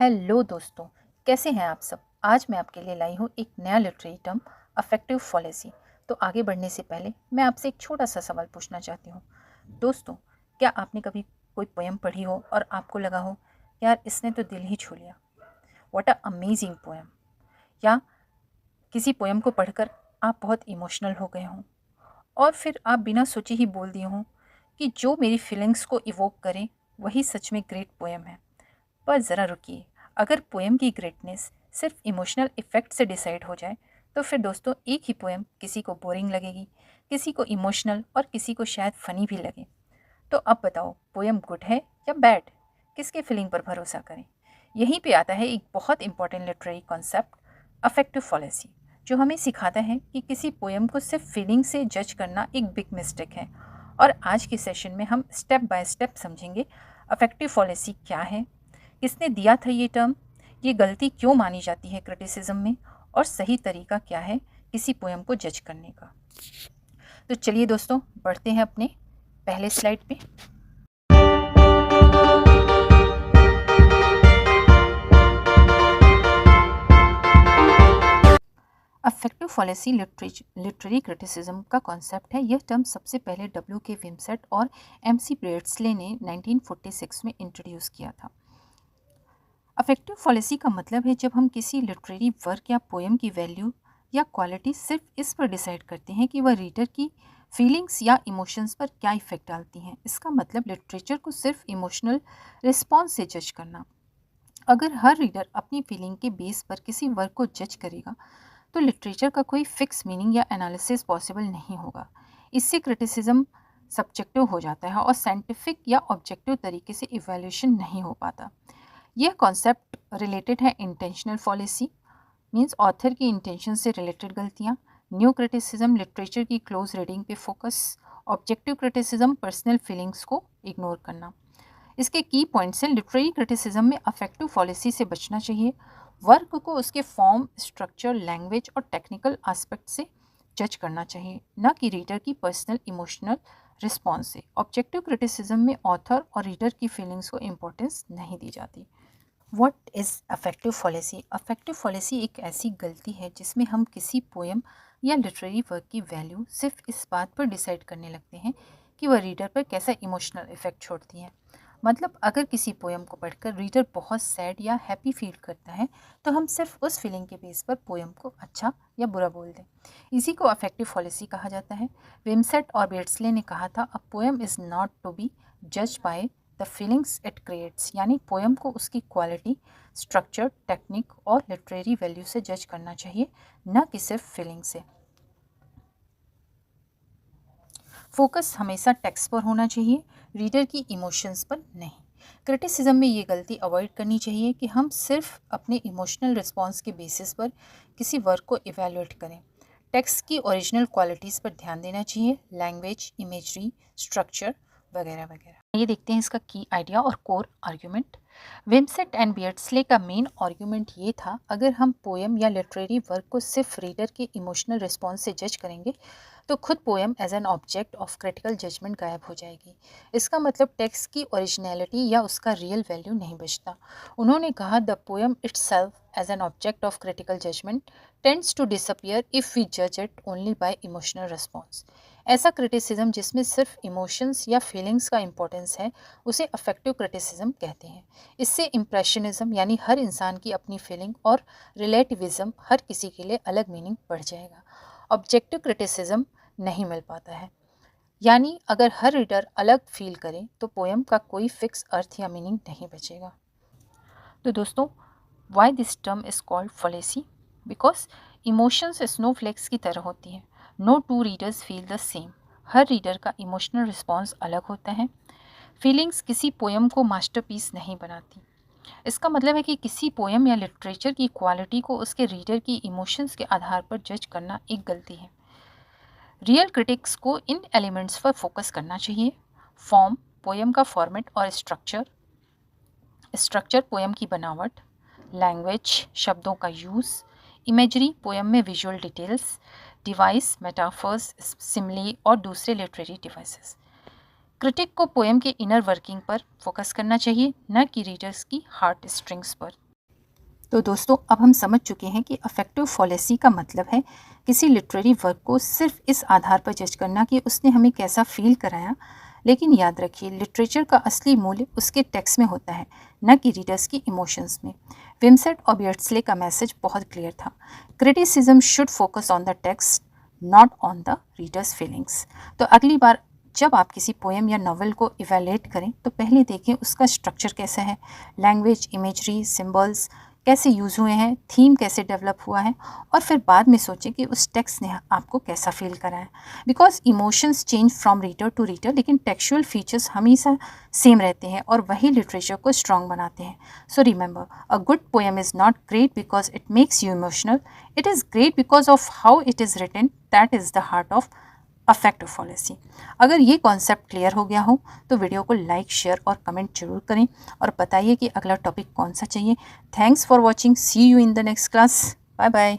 Hello दोस्तों, कैसे हैं आप सब। आज मैं आपके लिए लाई हूँ एक नया लिटरेरी टर्म, अफेक्टिव फॉलेसी। तो आगे बढ़ने से पहले मैं आपसे एक छोटा सा सवाल पूछना चाहती हूँ। दोस्तों, क्या आपने कभी कोई पोएम पढ़ी हो और आपको लगा हो यार इसने तो दिल ही छू लिया, व्हाट अ अमेजिंग पोएम। या किसी पोएम को पढ़कर आप बहुत इमोशनल हो गए हों और फिर आप बिना सोचे ही बोल दिए हों कि जो मेरी फीलिंग्स को इवोक करे वही सच में ग्रेट पोएम है। पर ज़रा रुकिए, अगर पोएम की ग्रेटनेस सिर्फ इमोशनल इफ़ेक्ट से डिसाइड हो जाए तो फिर दोस्तों एक ही पोएम किसी को बोरिंग लगेगी, किसी को इमोशनल और किसी को शायद फ़नी भी लगे। तो अब बताओ, पोएम गुड है या बैड? किसके फीलिंग पर भरोसा करें? यहीं पे आता है एक बहुत इंपॉर्टेंट लिटरेरी कॉन्सेप्ट, अफेक्टिव फॉलेसी, जो हमें सिखाता है कि किसी पोएम को सिर्फ फीलिंग से जज करना एक बिग मिस्टेक है। और आज के सेशन में हम स्टेप बाय स्टेप समझेंगे अफेक्टिव फॉलेसी क्या है, किसने दिया था ये टर्म, ये गलती क्यों मानी जाती है क्रिटिसिज्म में, और सही तरीका क्या है किसी पोएम को जज करने का। तो चलिए दोस्तों, बढ़ते हैं अपने पहले स्लाइड पे। अफेक्टिव फॉलेसी लिटरेरी क्रिटिसिज्म का कॉन्सेप्ट है। यह टर्म सबसे पहले W.K. विम्सेट और M.C. बेर्डस्ले ने 1946 में इंट्रोड्यूस किया था। अफेक्टिव फॉलेसी का मतलब है जब हम किसी लिटरेरी वर्क या पोएम की वैल्यू या क्वालिटी सिर्फ इस पर डिसाइड करते हैं कि वह रीडर की फीलिंग्स या इमोशंस पर क्या इफ़ेक्ट डालती हैं। इसका मतलब लिटरेचर को सिर्फ इमोशनल रिस्पॉन्स से जज करना। अगर हर रीडर अपनी फीलिंग के बेस पर किसी वर्क को जज करेगा तो लिटरेचर का कोई फिक्स मीनिंग या एनालिसिस पॉसिबल नहीं होगा। इससे क्रिटिसिज्म सब्जेक्टिव हो जाता है और साइंटिफिक या ऑब्जेक्टिव तरीके से इवैल्यूएशन नहीं हो पाता। यह कॉन्सेप्ट रिलेटेड है इंटेंशनल फॉलेसी, मीन्स ऑथर की इंटेंशन से रिलेटेड गलतियाँ। न्यू क्रिटिसिज्म लिटरेचर की क्लोज रीडिंग पे focus. Objective criticism personal feelings को इग्नोर करना। इसके की पॉइंट्स हैं। लिटरेरी क्रिटिसिज्म में अफेक्टिव पॉलिसी से बचना चाहिए। वर्क को उसके फॉर्म, स्ट्रक्चर, लैंग्वेज और टेक्निकल एस्पेक्ट से जज करना चाहिए, न कि रीडर की पर्सनल इमोशनल रिस्पॉन्स से। ऑब्जेक्टिव क्रिटिसिज्म में ऑथर और रीडर की फीलिंग्स को इम्पोर्टेंस नहीं दी जाती। What is affective policy? Affective policy एक ऐसी गलती है जिसमें हम किसी पोएम या लिटरेरी वर्क की वैल्यू सिर्फ इस बात पर डिसाइड करने लगते हैं कि वह रीडर पर कैसा इमोशनल इफेक्ट छोड़ती है। मतलब अगर किसी पोएम को पढ़कर रीडर बहुत सैड या हैप्पी फील करता है तो हम सिर्फ उस फीलिंग के बेस पर पोएम को अच्छा या बुरा बोल दें। इसी को अफेक्टिव पॉलिसी कहा जाता है। विम्सेट और बेर्डस्ले ने कहा था, a poem is not to be जज by the feelings it creates. यानी पोएम को उसकी क्वालिटी, स्ट्रक्चर, टेक्निक और लिटरेरी वैल्यू से जज करना चाहिए, न कि सिर्फ फीलिंग से। फोकस हमेशा टेक्स्ट पर होना चाहिए, रीडर की इमोशंस पर नहीं। क्रिटिसिज्म में ये गलती अवॉइड करनी चाहिए कि हम सिर्फ अपने इमोशनल रिस्पॉन्स के बेसिस पर किसी वर्क को इवेलुएट करें। टेक्स्ट की ओरिजिनल क्वालिटीज़ पर ध्यान देना चाहिए, लैंग्वेज, इमेजरी, स्ट्रक्चर वगैरह वगैरह। ये देखते हैं इसका की आइडिया और कोर आर्ग्यूमेंट। विम्सेट एंड बियर्डस्ले का मेन आर्ग्यूमेंट ये था, अगर हम पोएम या लिटरेरी वर्क को सिर्फ रीडर के इमोशनल रिस्पॉन्स से जज करेंगे तो खुद poem as an object of critical judgement गायब हो जाएगी। इसका मतलब टेक्स्ट की ओरिजिनलिटी या उसका रियल वैल्यू नहीं बचता। उन्होंने कहा, the poem itself as an object of critical judgment tends to disappear if we जज it only by emotional response. ऐसा क्रिटिसिज्म जिसमें सिर्फ इमोशंस या फीलिंग्स का इंपॉर्टेंस है उसे अफेक्टिव क्रिटिसिज्म कहते हैं। इससे इम्प्रेशनिज्म यानी हर इंसान की अपनी फीलिंग और रिलेटिविज्म हर किसी के लिए अलग मीनिंग बढ़ जाएगा। ऑब्जेक्टिव क्रिटिसिज्म नहीं मिल पाता है, यानी अगर हर रीडर अलग फील करे तो पोएम का कोई फिक्स अर्थ या मीनिंग नहीं बचेगा। तो दोस्तों, why this term is called fallacy? Because emotions snowflakes की तरह होती है, no two readers feel the same. हर रीडर का इमोशनल रिस्पॉन्स अलग होता है। फीलिंग्स किसी पोएम को मास्टरपीस नहीं बनाती। इसका मतलब है कि किसी पोएम या लिटरेचर की क्वालिटी को उसके रीडर की इमोशंस के आधार पर जज करना एक गलती है। रियल क्रिटिक्स को इन एलिमेंट्स पर फोकस करना चाहिए। फॉर्म, पोएम का फॉर्मेट और स्ट्रक्चर पोएम की बनावट, लैंग्वेज, शब्दों का यूज़, इमेजरी, पोएम में visual details, device, metaphors, Simli और दूसरे लिटरेरी डिवाइसेस। क्रिटिक को पोएम के इनर वर्किंग पर फोकस करना चाहिए, न कि रीडर्स की हार्ट स्ट्रिंग्स पर। तो दोस्तों, अब हम समझ चुके हैं कि अफेक्टिव फॉलेसी का मतलब है किसी लिटरेरी वर्क को सिर्फ इस आधार पर जज करना कि उसने हमें कैसा फील कराया। लेकिन याद रखिए, लिटरेचर का असली मूल्य उसके टेक्स्ट में होता है, न कि रीडर्स की इमोशंस में। विमसेट और बियर्डस्ले का मैसेज बहुत क्लियर था। Criticism should focus on the text, not on the readers feelings. तो अगली बार जब आप किसी पोएम या नॉवल को इवैल्यूएट करें तो पहले देखें उसका स्ट्रक्चर कैसा है, लैंग्वेज, इमेजरी, सिंबल्स कैसे यूज़ हुए हैं, थीम कैसे डेवलप हुआ है, और फिर बाद में सोचें कि उस टेक्स्ट ने आपको कैसा फील कराया। Because emotions change from reader to reader, लेकिन टेक्सुअल फीचर्स हमेशा सेम रहते हैं और वही लिटरेचर को स्ट्रॉन्ग बनाते हैं। So remember, a good poem is not great because it makes you emotional, it is great because of how it is written. That is the heart of affective fallacy. अगर ये concept clear हो गया हो तो video को like, share और comment जरूर करें और बताइए कि अगला टॉपिक कौन सा चाहिए। Thanks for watching, see you in the next class, bye bye.